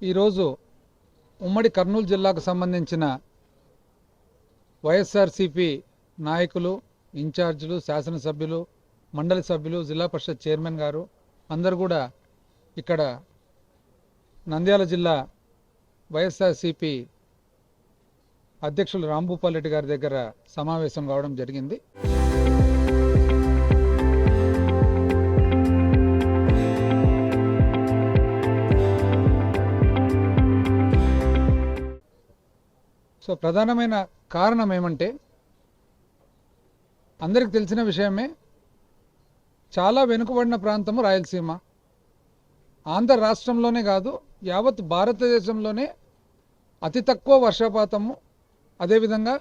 ఈరోజు ఉమ్మడి కర్నూలు జిల్లాకు సంబంధించిన వైఎస్ఆర్సీపీ నాయకులు, ఇన్ఛార్జీలు, శాసనసభ్యులు, మండలి సభ్యులు, జిల్లా పరిషత్ చైర్మన్ గారు అందరూ కూడా ఇక్కడ నంద్యాల జిల్లా వైఎస్ఆర్సీపీ అధ్యక్షులు రాంభూపాల్ రెడ్డి గారి దగ్గర సమావేశం కావడం జరిగింది. సో ప్రధానమైన కారణం ఏమంటే, అందరికి తెలిసిన విషయమే, చాలా వెనుకబడిన ప్రాంతము రాయలసీమ. ఆంధ్ర రాష్ట్రంలోనే కాదు, యావత్ భారతదేశంలోనే అతి తక్కువ వర్షపాతము, అదేవిధంగా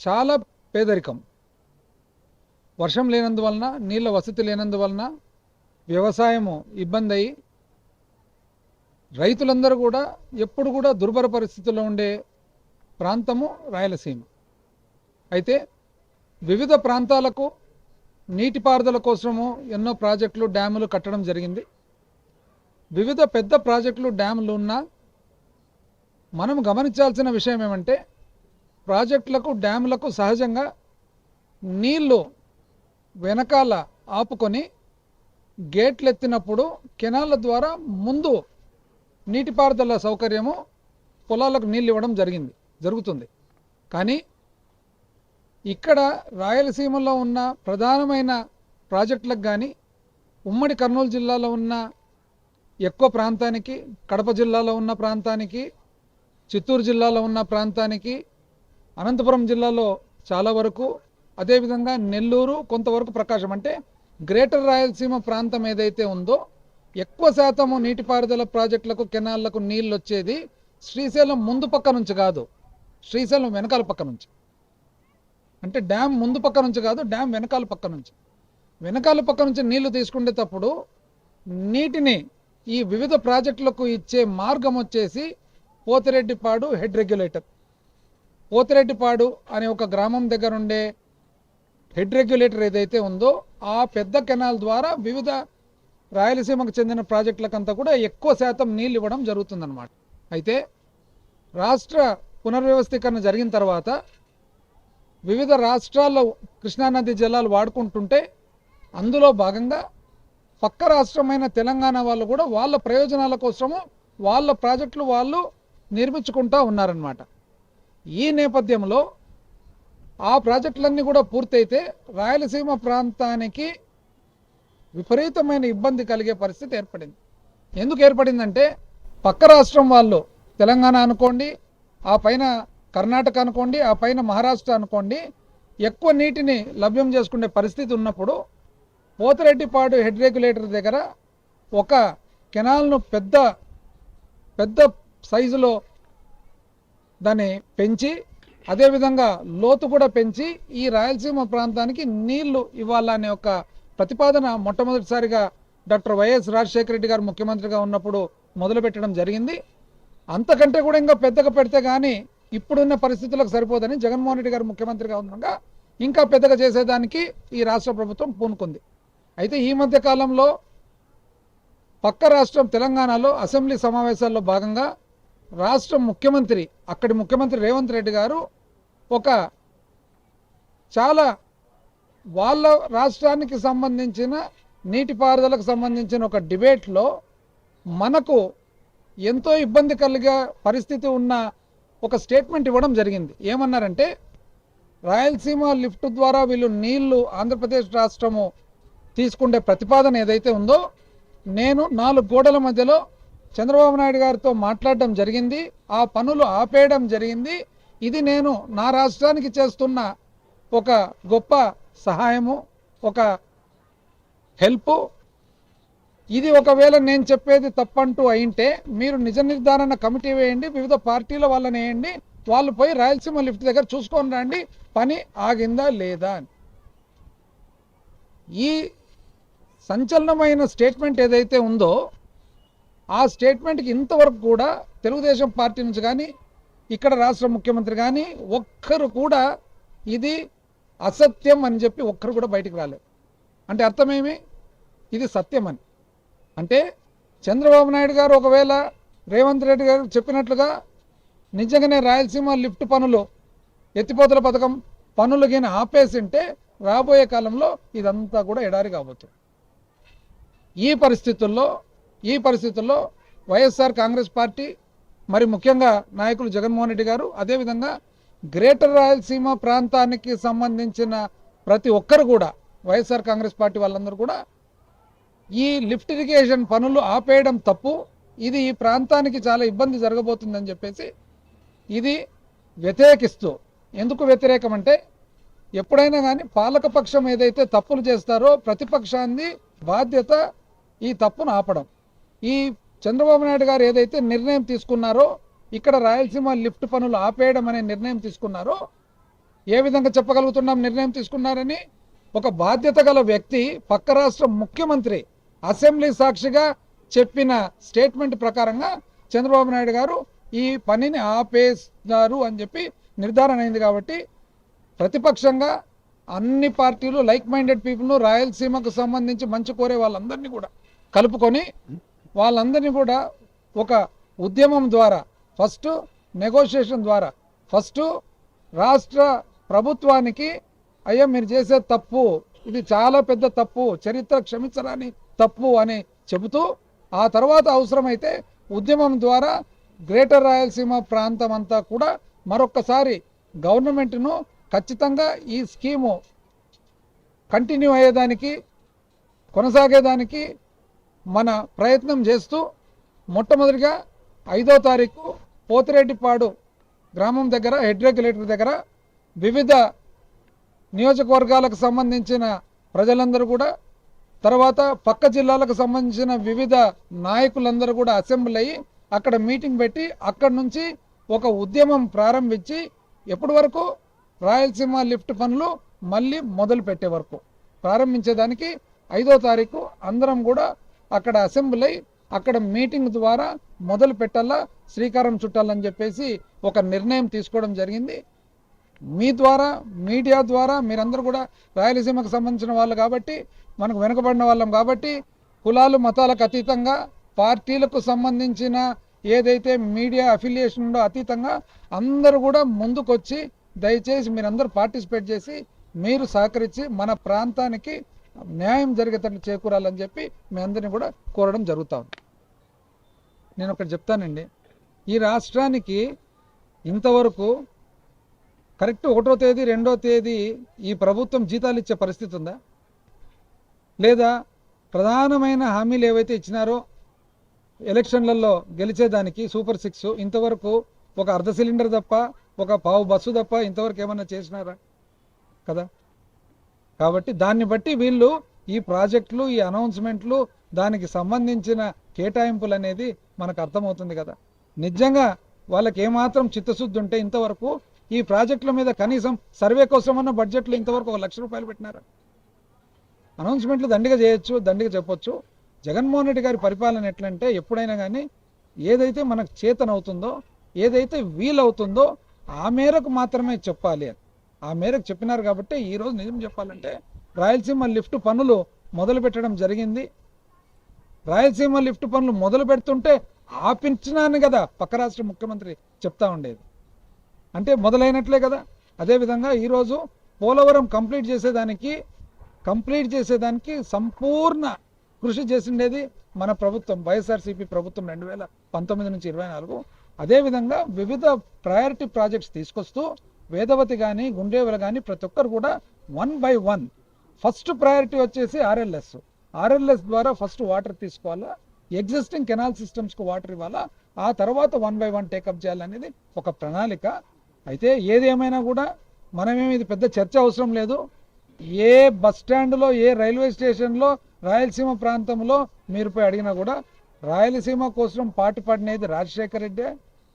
చాలా పేదరికం. వర్షం లేనందువలన, నీళ్ళ వసతి లేనందువలన వ్యవసాయము ఇబ్బంది అయ్యి రైతులందరూ కూడా ఎప్పుడు కూడా దుర్భర పరిస్థితుల్లో ఉండే ప్రాంతము రాయలసీమ. అయితే వివిధ ప్రాంతాలకు నీటిపారుదల కోసము ఎన్నో ప్రాజెక్టులు, డ్యాములు కట్టడం జరిగింది. వివిధ పెద్ద ప్రాజెక్టులు, డ్యాములు ఉన్నా మనం గమనించాల్సిన విషయం ఏమంటే, ప్రాజెక్టులకు, డ్యాములకు సహజంగా నీళ్లు వెనకాల ఆపుకొని గేట్లు ఎత్తినప్పుడు కెనాళ్ళ ద్వారా ముందు నీటిపారుదల సౌకర్యము పొలాలకు నీళ్ళు ఇవ్వడం జరుగుతుంది. కానీ ఇక్కడ రాయలసీమలో ఉన్న ప్రధానమైన ప్రాజెక్టులకు కానీ, ఉమ్మడి కర్నూలు జిల్లాలో ఉన్న ఎక్కువ ప్రాంతానికి, కడప జిల్లాలో ఉన్న ప్రాంతానికి, చిత్తూరు జిల్లాలో ఉన్న ప్రాంతానికి, అనంతపురం జిల్లాలో చాలా వరకు, అదేవిధంగా నెల్లూరు, కొంతవరకు ప్రకాశం, అంటే గ్రేటర్ రాయలసీమ ప్రాంతం ఏదైతే ఉందో ఎక్కువ శాతము నీటిపారుదల ప్రాజెక్టులకు, కెనాళ్లకు నీళ్ళు వచ్చేది శ్రీశైలం ముందు పక్క నుంచి కాదు, శ్రీశైలం వెనకాల పక్క నుంచి. అంటే డ్యామ్ ముందు పక్క నుంచి కాదు, డ్యామ్ వెనకాల పక్క నుంచి. వెనకాల పక్క నుంచి నీళ్లు తీసుకునేటప్పుడు నీటిని ఈ వివిధ ప్రాజెక్టులకు ఇచ్చే మార్గం వచ్చేసి పోతిరెడ్డిపాడు హెడ్ రెగ్యులేటర్. పోతిరెడ్డిపాడు అనే ఒక గ్రామం దగ్గర ఉండే హెడ్ రెగ్యులేటర్ ఏదైతే ఉందో ఆ పెద్ద కెనాల్ ద్వారా వివిధ రాయలసీమకు చెందిన ప్రాజెక్టులకంతా కూడా ఎక్కువ శాతం నీళ్ళు ఇవ్వడం జరుగుతుందన్నమాట. అయితే రాష్ట్ర పునర్వ్యవస్థీకరణ జరిగిన తర్వాత వివిధ రాష్ట్రాల్లో కృష్ణానది జలాలు వాడుకుంటుంటే అందులో భాగంగా పక్క రాష్ట్రమైన తెలంగాణ వాళ్ళు కూడా వాళ్ళ ప్రయోజనాల కోసము వాళ్ళ ప్రాజెక్టులు వాళ్ళు నిర్మించుకుంటూ ఉన్నారన్నమాట. ఈ నేపథ్యంలో ఆ ప్రాజెక్టులన్నీ కూడా పూర్తయితే రాయలసీమ ప్రాంతానికి విపరీతమైన ఇబ్బంది కలిగే పరిస్థితి ఏర్పడింది. ఎందుకు ఏర్పడిందంటే, పక్క రాష్ట్రం వాళ్ళు తెలంగాణ అనుకోండి, ఆ పైన కర్ణాటక అనుకోండి, ఆ పైన మహారాష్ట్ర అనుకోండి, ఎక్కువ నీటిని లభ్యం చేసుకునే పరిస్థితి ఉన్నప్పుడు పోతిరెడ్డిపాడు హెడ్ రెగ్యులేటర్ దగ్గర ఒక కెనాల్ను పెద్ద సైజులో దాన్ని పెంచి, అదేవిధంగా లోతు కూడా పెంచి ఈ రాయలసీమ ప్రాంతానికి నీళ్లు ఇవ్వాలనే ఒక ప్రతిపాదన మొట్టమొదటిసారిగా డాక్టర్ వైఎస్ రాజశేఖర రెడ్డి గారు ముఖ్యమంత్రిగా ఉన్నప్పుడు మొదలుపెట్టడం జరిగింది. అంతకంటే కూడా ఇంకా పెద్దగా పెడితే కానీ ఇప్పుడున్న పరిస్థితులకు సరిపోదని జగన్మోహన్ రెడ్డి గారు ముఖ్యమంత్రిగా ఉండగా ఇంకా పెద్దగా చేసేదానికి ఈ రాష్ట్ర ప్రభుత్వం పూనుకుంది. అయితే ఈ మధ్య కాలంలో పక్క రాష్ట్రం తెలంగాణలో అసెంబ్లీ సమావేశాల్లో భాగంగా రాష్ట్ర ముఖ్యమంత్రి, అక్కడి ముఖ్యమంత్రి రేవంత్ రెడ్డి గారు ఒక చాలా వాళ్ళ రాష్ట్రానికి సంబంధించిన నీటిపారుదలకు సంబంధించిన ఒక డిబేట్లో మనకు ఎంతో ఇబ్బంది కలిగే పరిస్థితి ఉన్న ఒక స్టేట్మెంట్ ఇవ్వడం జరిగింది. ఏమన్నారంటే, రాయలసీమ లిఫ్ట్ ద్వారా వీళ్ళు నీళ్లు ఆంధ్రప్రదేశ్ రాష్ట్రము తీసుకునే ప్రతిపాదన ఏదైతే ఉందో, నేను 4 గోడల మధ్యలో చంద్రబాబు నాయుడు గారితో మాట్లాడడం జరిగింది, ఆ పనులు ఆపేయడం జరిగింది. ఇది నేను నా రాష్ట్రానికి చేస్తున్న ఒక గొప్ప సహాయము, ఒక హెల్ప్. ఇది ఒకవేళ నేను చెప్పేది తప్పంటూ అయింటే మీరు నిజ నిర్ధారణ కమిటీ వేయండి, వివిధ పార్టీల వాళ్ళని వేయండి, వాళ్ళు పోయి రాయలసీమ లిఫ్ట్ దగ్గర చూసుకొని రండి, పని ఆగిందా లేదా అని. ఈ సంచలనమైన స్టేట్మెంట్ ఏదైతే ఉందో ఆ స్టేట్మెంట్కి ఇంతవరకు కూడా తెలుగుదేశం పార్టీ నుంచి కానీ, ఇక్కడ రాష్ట్ర ముఖ్యమంత్రి కానీ ఒక్కరు కూడా ఇది అసత్యం అని చెప్పి ఒక్కరు కూడా బయటికి రాలేదు. అంటే అర్థమేమి, ఇది సత్యం అని. అంటే చంద్రబాబు నాయుడు గారు ఒకవేళ రేవంత్ రెడ్డి గారు చెప్పినట్లుగా నిజంగానే రాయలసీమ లిఫ్ట్ పనులు ఎత్తిపోతల పథకం పనులు గిన ఆపేసింటే రాబోయే కాలంలో ఇదంతా కూడా ఎడారి కాబోతుంది. ఈ పరిస్థితుల్లో వైఎస్ఆర్ కాంగ్రెస్ పార్టీ మరి ముఖ్యంగా నాయకులు జగన్మోహన్ రెడ్డి గారు, అదేవిధంగా గ్రేటర్ రాయలసీమ ప్రాంతానికి సంబంధించిన ప్రతి ఒక్కరు కూడా వైఎస్ఆర్ కాంగ్రెస్ పార్టీ వాళ్ళందరూ కూడా ఈ లిఫ్ట్ ఇరిగేషన్ పనులు ఆపేయడం తప్పు, ఇది ఈ ప్రాంతానికి చాలా ఇబ్బంది జరగబోతుందని చెప్పేసి ఇది వ్యతిరేకిస్తూ, ఎందుకు వ్యతిరేకం అంటే ఎప్పుడైనా కానీ పాలకపక్షం ఏదైతే తప్పులు చేస్తారో ప్రతిపక్షాన్ని బాధ్యత ఈ తప్పును ఆపడం. ఈ చంద్రబాబు నాయుడు గారు ఏదైతే నిర్ణయం తీసుకున్నారో ఇక్కడ రాయలసీమ లిఫ్ట్ పనులు ఆపేయడం అనే నిర్ణయం తీసుకున్నారో, ఏ విధంగా చెప్పగలుగుతున్నాం నిర్ణయం తీసుకున్నారని? ఒక బాధ్యత గల వ్యక్తి పక్క రాష్ట్ర ముఖ్యమంత్రి అసెంబ్లీ సాక్షిగా చెప్పిన స్టేట్మెంట్ ప్రకారంగా చంద్రబాబు నాయుడు గారు ఈ పనిని ఆపేస్తారు అని చెప్పి నిర్ధారణ అయింది. కాబట్టి ప్రతిపక్షంగా అన్ని పార్టీలు లైక్ మైండెడ్ పీపుల్ను రాయలసీమకు సంబంధించి మంచి కోరే వాళ్ళందరినీ కూడా కలుపుకొని వాళ్ళందరినీ కూడా ఒక ఉద్యమం ద్వారా ఫస్ట్ నెగోషియేషన్ ద్వారా ఫస్ట్ రాష్ట్ర ప్రభుత్వానికి అయ్యా మీరు చేసే తప్పు, ఇది చాలా పెద్ద తప్పు, చరిత్ర క్షమించరాని తప్పు అని చెబుతూ ఆ తర్వాత అవసరమైతే ఉద్యమం ద్వారా గ్రేటర్ రాయలసీమ ప్రాంతం అంతా కూడా మరొక్కసారి గవర్నమెంట్ను ఖచ్చితంగా ఈ స్కీము కంటిన్యూ అయ్యేదానికి కొనసాగేదానికి మన ప్రయత్నం చేస్తూ మొట్టమొదటిగా 5వ తారీఖు పోతిరెడ్డిపాడు గ్రామం దగ్గర హెడ్ రెగ్యులేటర్ దగ్గర వివిధ నియోజకవర్గాలకు సంబంధించిన ప్రజలందరూ కూడా, తర్వాత పక్క జిల్లాలకు సంబంధించిన వివిధ నాయకులందరూ కూడా అసెంబ్లీ అయ్యి అక్కడ మీటింగ్ పెట్టి అక్కడి నుంచి ఒక ఉద్యమం ప్రారంభించి ఎప్పటి వరకు రాయలసీమ లిఫ్ట్ పనులు మళ్ళీ మొదలు పెట్టే వరకు ప్రారంభించేదానికి 5వ తారీఖు అందరం కూడా అక్కడ అసెంబ్లీ అక్కడ మీటింగ్ ద్వారా మొదలు పెట్టాలా, శ్రీకారం చుట్టాలని చెప్పేసి ఒక నిర్ణయం తీసుకోవడం జరిగింది. మీ ద్వారా మీడియా ద్వారా మీరందరూ కూడా రాయలసీమకు సంబంధించిన వాళ్ళు కాబట్టి, మనకు వెనుకబడిన వాళ్ళం కాబట్టి, కులాలు మతాలకు అతీతంగా పార్టీలకు సంబంధించిన ఏదైతే మీడియా అఫిలియేషన్ ఉందో అతీతంగా అందరూ కూడా ముందుకొచ్చి దయచేసి మీరందరూ పార్టిసిపేట్ చేసి మీరు సహకరించి మన ప్రాంతానికి న్యాయం జరిగేటట్లు చేకూరాలని చెప్పి మీ అందరినీ కూడా కోరడం జరుగుతూ ఉంది. నేను ఒకటి చెప్తానండి, ఈ రాష్ట్రానికి ఇంతవరకు కరెక్ట్ 1వ తేదీ 2వ తేదీ ఈ ప్రభుత్వం జీతాలు ఇచ్చే పరిస్థితి ఉందా? లేదా ప్రధానమైన హామీలు ఏవైతే ఇచ్చినారో ఎలక్షన్లలో గెలిచేదానికి సూపర్ 6 ఇంతవరకు ఒక అర్ధ సిలిండర్ తప్ప ఒక పావు బస్సు తప్ప ఇంతవరకు ఏమన్నా చేసినారా కదా? కాబట్టి దాన్ని బట్టి వీళ్ళు ఈ ప్రాజెక్టులు ఈ అనౌన్స్మెంట్లు దానికి సంబంధించిన కేటాయింపులు అనేది మనకు అర్థమవుతుంది కదా. నిజంగా వాళ్ళకి ఏమాత్రం చిత్తశుద్ధి ఉంటే ఇంతవరకు ఈ ప్రాజెక్టుల మీద కనీసం సర్వే కోసమన్న బడ్జెట్లో ఇంతవరకు 1 లక్ష రూపాయలు పెట్టినారా? అనౌన్స్మెంట్లు దండిగా చేయొచ్చు, దండిగా చెప్పొచ్చు. జగన్మోహన్ రెడ్డి గారి పరిపాలన ఎట్లంటే ఎప్పుడైనా కానీ ఏదైతే మనకు చేతనవుతుందో ఏదైతే వీలవుతుందో ఆ మేరకు మాత్రమే చెప్పాలి అని ఆ మేరకు చెప్పినారు. కాబట్టి ఈరోజు నిజం చెప్పాలంటే రాయలసీమ లిఫ్ట్ పనులు మొదలు పెట్టడం జరిగింది. రాయలసీమ లిఫ్ట్ పనులు మొదలు పెడుతుంటే ఆపించినాను కదా పక్క రాష్ట్ర ముఖ్యమంత్రి చెప్తా ఉండేది, అంటే మొదలైనట్లే కదా. అదేవిధంగా ఈరోజు పోలవరం కంప్లీట్ చేసేదానికి సంపూర్ణ కృషి చేసిండేది మన ప్రభుత్వం, వైఎస్ఆర్సీపీ ప్రభుత్వం 2019 నుంచి 24. అదేవిధంగా వివిధ ప్రయారిటీ ప్రాజెక్ట్స్ తీసుకొస్తూ వేదవతి కానీ గుండ్రేవల కానీ ప్రతి ఒక్కరు కూడా 1 by 1 ఫస్ట్ ప్రయారిటీ వచ్చేసి ఆర్ఎల్ఎస్ ద్వారా ఫస్ట్ వాటర్ తీసుకోవాలా, ఎగ్జిస్టింగ్ కెనాల్ సిస్టమ్స్కు వాటర్ ఇవ్వాలా, ఆ తర్వాత 1 by 1 టేకప్ చేయాలనేది ఒక ప్రణాళిక. అయితే ఏది ఏమైనా కూడా మనమేమి ఇది పెద్ద చర్చ అవసరం లేదు. ఏ బస్ స్టాండ్లో ఏ రైల్వే స్టేషన్లో రాయలసీమ ప్రాంతంలో మీరు పోయి అడిగినా కూడా రాయలసీమ కోసం పాటు పడినది రాజశేఖర్ రెడ్డే,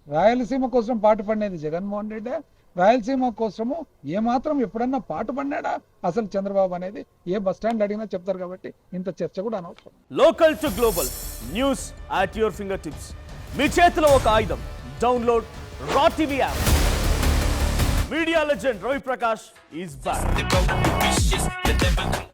రాయలసీమ కోసం పాటు పడినది జగన్మోహన్ రెడ్డే, రాయలసీమ కోసము ఏమాత్రం ఎప్పుడన్నా పాటు పడినాడా అసలు చంద్రబాబు అనేది ఏ బస్ స్టాండ్ అడిగినా చెప్తారు. కాబట్టి ఇంత చర్చ కూడా అనవసరం. Local to global news at your finger tips, మీ చేతిలో ఒక ఆయుధం. Download Raw TV app. Media legend Ravi Prakash is back.